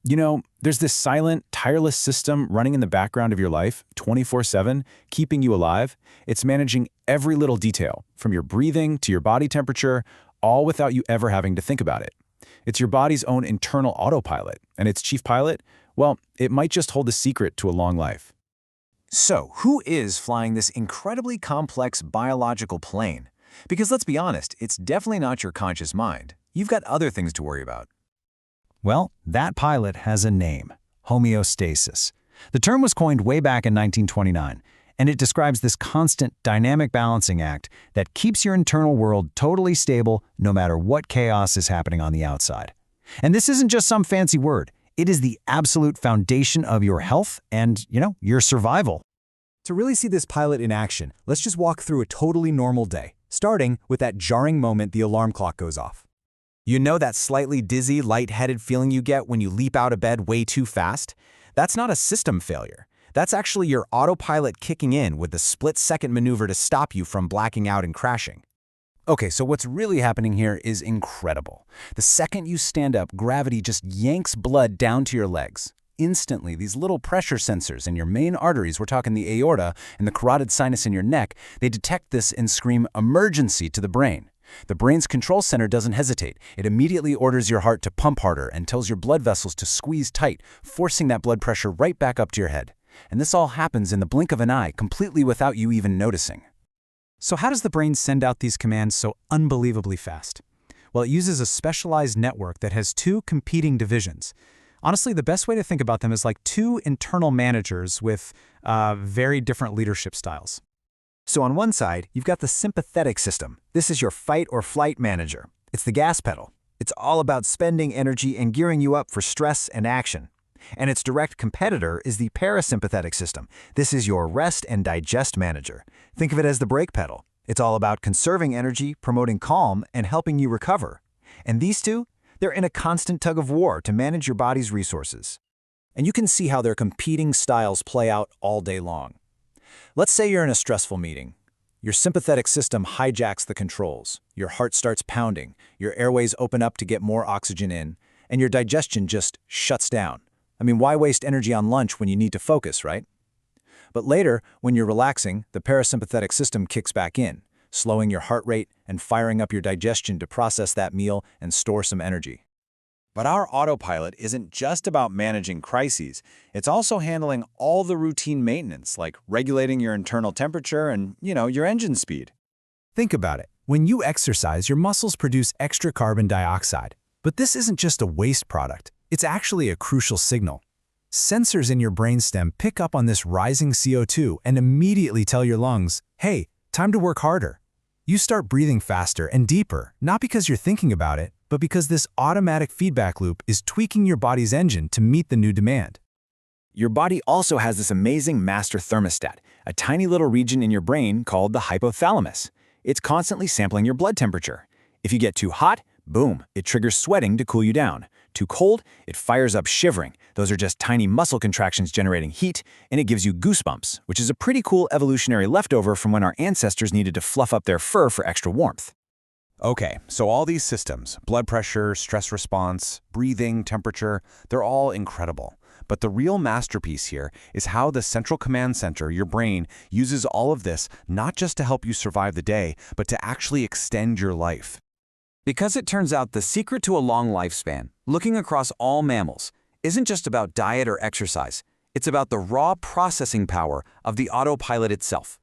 There's this silent, tireless system running in the background of your life, 24/7, keeping you alive. It's managing every little detail, from your breathing to your body temperature, all without you ever having to think about it. It's your body's own internal autopilot, and its chief pilot, well, it might just hold the secret to a long life. So, who is flying this incredibly complex biological plane? Because let's be honest, it's definitely not your conscious mind. You've got other things to worry about. Well, that pilot has a name: homeostasis. The term was coined way back in 1929, and it describes this constant dynamic balancing act that keeps your internal world totally stable no matter what chaos is happening on the outside. And this isn't just some fancy word. It is the absolute foundation of your health and, your survival. To really see this pilot in action, let's just walk through a totally normal day, starting with that jarring moment the alarm clock goes off. You know that slightly dizzy, lightheaded feeling you get when you leap out of bed way too fast? That's not a system failure. That's actually your autopilot kicking in with the split-second maneuver to stop you from blacking out and crashing. Okay, so what's really happening here is incredible. The second you stand up, gravity just yanks blood down to your legs. Instantly, these little pressure sensors in your main arteries, we're talking the aorta and the carotid sinus in your neck, they detect this and scream emergency to the brain. The brain's control center doesn't hesitate. It immediately orders your heart to pump harder and tells your blood vessels to squeeze tight, forcing that blood pressure right back up to your head. And this all happens in the blink of an eye, completely without you even noticing. So how does the brain send out these commands so unbelievably fast? Well, it uses a specialized network that has two competing divisions. Honestly, the best way to think about them is like two internal managers with very different leadership styles. So on one side, you've got the sympathetic system. This is your fight or flight manager. It's the gas pedal. It's all about spending energy and gearing you up for stress and action. And its direct competitor is the parasympathetic system. This is your rest and digest manager. Think of it as the brake pedal. It's all about conserving energy, promoting calm, and helping you recover. And these two, they're in a constant tug of war to manage your body's resources. And you can see how their competing styles play out all day long. Let's say you're in a stressful meeting. Your sympathetic system hijacks the controls. Your heart starts pounding, your airways open up to get more oxygen in, and your digestion just shuts down. I mean, why waste energy on lunch when you need to focus, right? But later, when you're relaxing, the parasympathetic system kicks back in, slowing your heart rate and firing up your digestion to process that meal and store some energy. But our autopilot isn't just about managing crises. It's also handling all the routine maintenance, like regulating your internal temperature and, your engine speed. Think about it. When you exercise, your muscles produce extra carbon dioxide. But this isn't just a waste product. It's actually a crucial signal. Sensors in your brainstem pick up on this rising CO2 and immediately tell your lungs, hey, time to work harder. You start breathing faster and deeper, not because you're thinking about it, but because this automatic feedback loop is tweaking your body's engine to meet the new demand. Your body also has this amazing master thermostat, a tiny little region in your brain called the hypothalamus. It's constantly sampling your blood temperature. If you get too hot, boom, it triggers sweating to cool you down. Too cold, it fires up shivering. Those are just tiny muscle contractions generating heat, and it gives you goosebumps, which is a pretty cool evolutionary leftover from when our ancestors needed to fluff up their fur for extra warmth. Okay, so all these systems, blood pressure, stress response, breathing, temperature, they're all incredible. But the real masterpiece here is how the central command center, your brain, uses all of this not just to help you survive the day, but to actually extend your life. Because it turns out the secret to a long lifespan, looking across all mammals, isn't just about diet or exercise. It's about the raw processing power of the autopilot itself.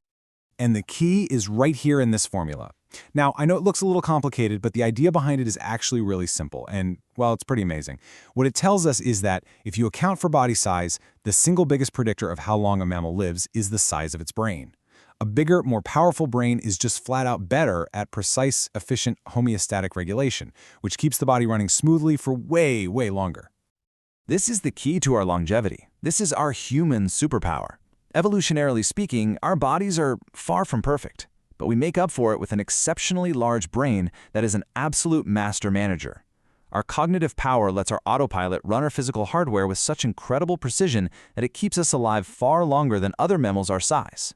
And the key is right here in this formula. Now, I know it looks a little complicated, but the idea behind it is actually really simple, and, well, it's pretty amazing. What it tells us is that if you account for body size, the single biggest predictor of how long a mammal lives is the size of its brain. A bigger, more powerful brain is just flat out better at precise, efficient homeostatic regulation, which keeps the body running smoothly for way, way longer. This is the key to our longevity. This is our human superpower. Evolutionarily speaking, our bodies are far from perfect, but we make up for it with an exceptionally large brain that is an absolute master manager. Our cognitive power lets our autopilot run our physical hardware with such incredible precision that it keeps us alive far longer than other mammals our size.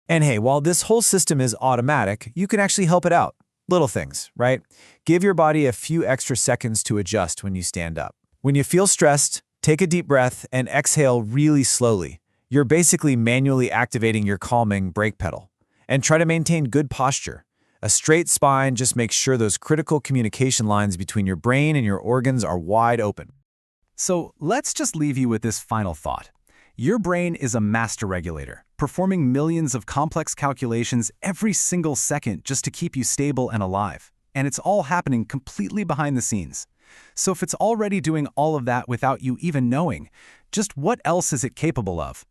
And hey, while this whole system is automatic, you can actually help it out. Little things, right? Give your body a few extra seconds to adjust when you stand up. When you feel stressed, Take a deep breath and exhale really slowly. You're basically manually activating your calming brake pedal. And try to maintain good posture. A straight spine just makes sure those critical communication lines between your brain and your organs are wide open. So let's just leave you with this final thought. Your brain is a master regulator, performing millions of complex calculations every single second just to keep you stable and alive. And it's all happening completely behind the scenes. So if it's already doing all of that without you even knowing, just what else is it capable of?